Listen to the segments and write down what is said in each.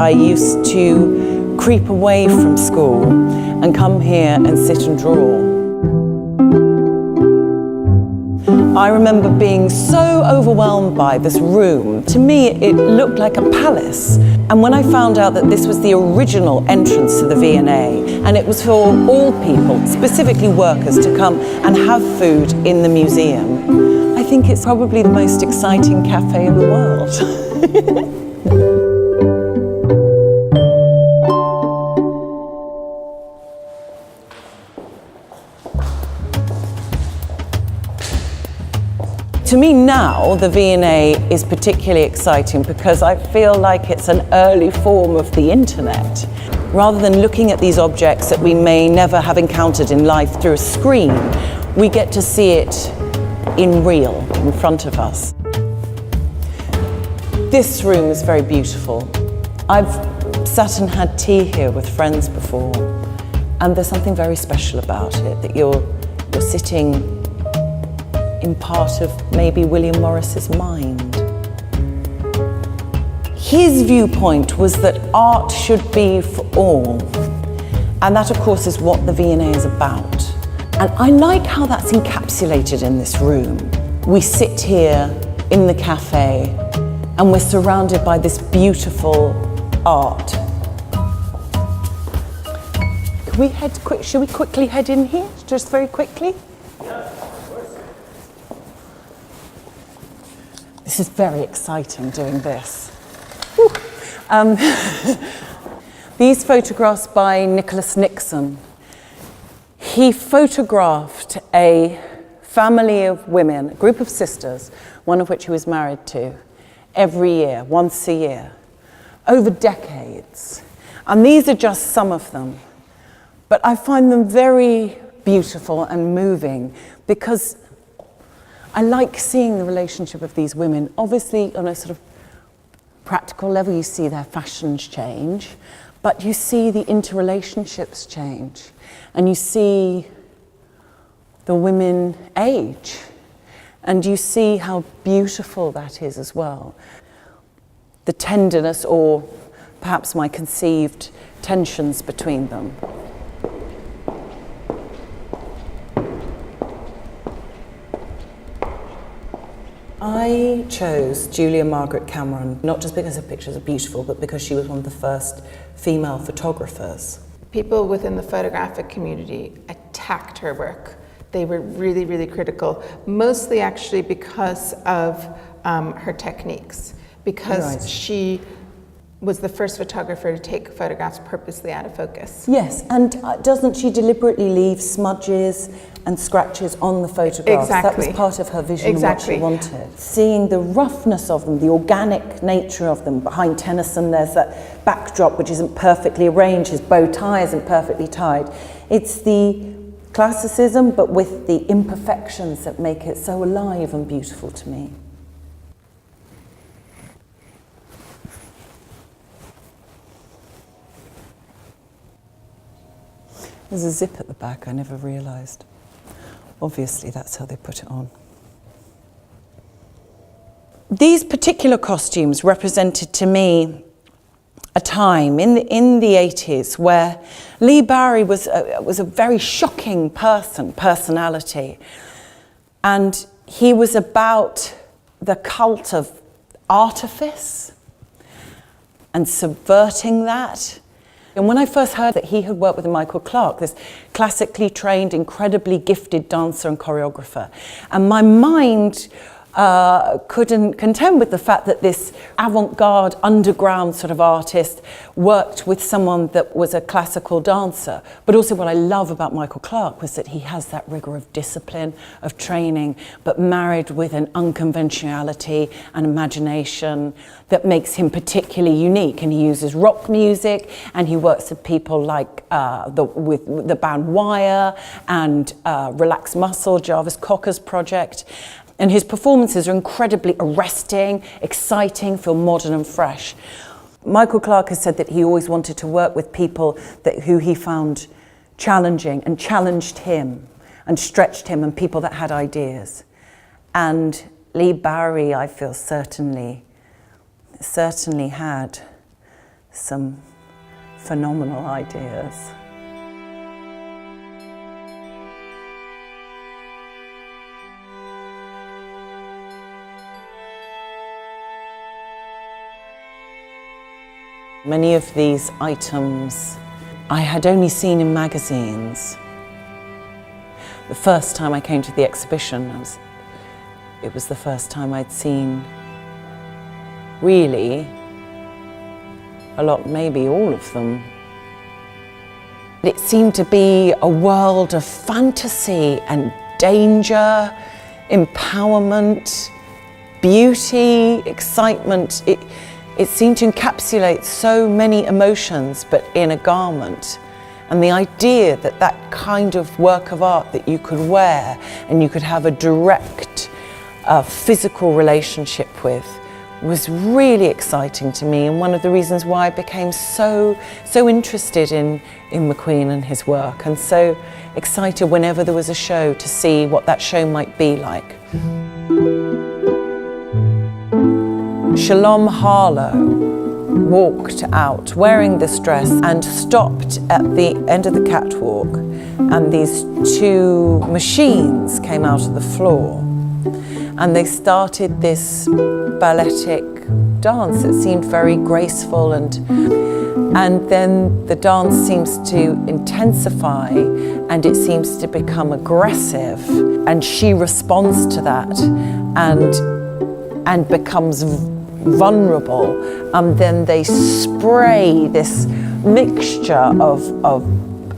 I used to creep away from school and come here and sit and draw. I remember being so overwhelmed by this room. To me, it looked like a palace. And when I found out that this was the original entrance to the V&A, and it was for all people, specifically workers, to come and have food in the museum, I think it's probably the most exciting cafe in the world. To me now, the V&A is particularly exciting because I feel like it's an early form of the internet. Rather than looking at these objects that we may never have encountered in life through a screen, we get to see it in real, in front of us. This room is very beautiful. I've sat and had tea here with friends before, and there's something very special about it, that you're sitting in part of maybe William Morris's mind. His viewpoint was that art should be for all, and that of course is what the V&A is about. And I like how that's encapsulated in this room. We sit here in the cafe and we're surrounded by this beautiful art. Should we quickly head in here, just very quickly? This is very exciting doing this. These photographs by Nicholas Nixon. He photographed a family of women, a group of sisters, one of which he was married to, every year, once a year, over decades. And these are just some of them. But I find them very beautiful and moving because I like seeing the relationship of these women. Obviously, on a sort of practical level, you see their fashions change, but you see the interrelationships change, and you see the women age, and you see how beautiful that is as well. The tenderness, or perhaps my conceived tensions between them. I chose Julia Margaret Cameron, not just because her pictures are beautiful, but because she was one of the first female photographers. People within the photographic community attacked her work. They were really, really critical, mostly actually because of her techniques, because she was the first photographer to take photographs purposely out of focus. Yes, and doesn't she deliberately leave smudges and scratches on the photographs? Exactly. That was part of her vision Exactly. and what she wanted. Seeing the roughness of them, the organic nature of them. Behind Tennyson there's that backdrop which isn't perfectly arranged, his bow tie isn't perfectly tied. It's the classicism but with the imperfections that make it so alive and beautiful to me. There's a zip at the back, I never realised. Obviously, that's how they put it on. These particular costumes represented to me a time in the 80s where Lee Barry was a very shocking personality. And he was about the cult of artifice and subverting that. And when I first heard that he had worked with Michael Clark, this classically trained, incredibly gifted dancer and choreographer, and my mind couldn't contend with the fact that this avant-garde, underground sort of artist worked with someone that was a classical dancer. But also what I love about Michael Clark was that he has that rigor of discipline, of training, but married with an unconventionality and imagination that makes him particularly unique. And he uses rock music, and he works with people like with the band Wire and Relaxed Muscle, Jarvis Cocker's project. And his performances are incredibly arresting, exciting, feel modern and fresh. Michael Clark has said that he always wanted to work with people who he found challenging and challenged him and stretched him, and people that had ideas. And Lee Barry, I feel, certainly had some phenomenal ideas. Many of these items I had only seen in magazines. The first time I came to the exhibition, it was the first time I'd seen really a lot, maybe all of them. It seemed to be a world of fantasy and danger, empowerment, beauty, excitement. It seemed to encapsulate so many emotions, but in a garment. And the idea that that kind of work of art that you could wear and you could have a direct physical relationship with was really exciting to me, and one of the reasons why I became so interested in McQueen and his work, and so excited whenever there was a show to see what that show might be like. Shalom Harlow walked out wearing this dress and stopped at the end of the catwalk, and these two machines came out of the floor and they started this balletic dance that seemed very graceful, and then the dance seems to intensify and it seems to become aggressive, and she responds to that and becomes vulnerable, and then they spray this mixture of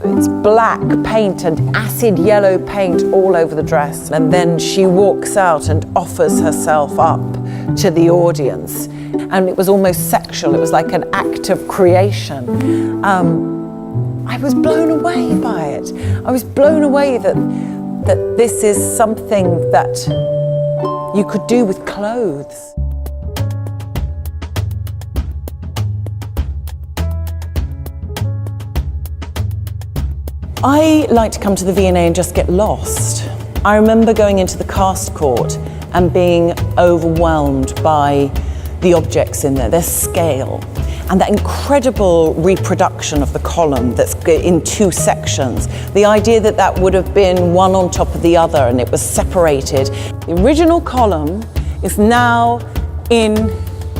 it's black paint and acid yellow paint all over the dress, and then she walks out and offers herself up to the audience, and it was almost sexual. It was like an act of creation. I was blown away by it. I was blown away that this is something that you could do with clothes. I like to come to the V&A and just get lost. I remember going into the cast court and being overwhelmed by the objects in there, their scale, and that incredible reproduction of the column that's in two sections. The idea that that would have been one on top of the other and it was separated. The original column is now in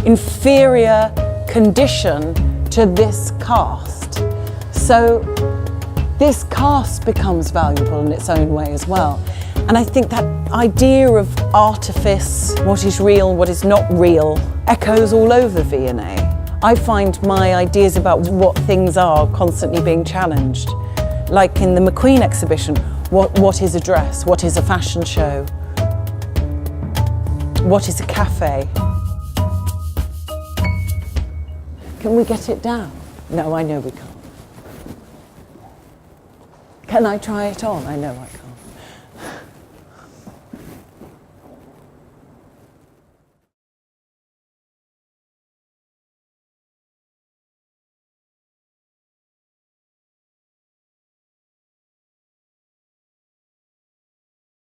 inferior condition to this cast. So this cast becomes valuable in its own way as well. And I think that idea of artifice, what is real, what is not real, echoes all over V&A. I find my ideas about what things are constantly being challenged. Like in the McQueen exhibition, what is a dress? What is a fashion show? What is a cafe? Can we get it down? No, I know we can't. Can I try it on? I know I can't.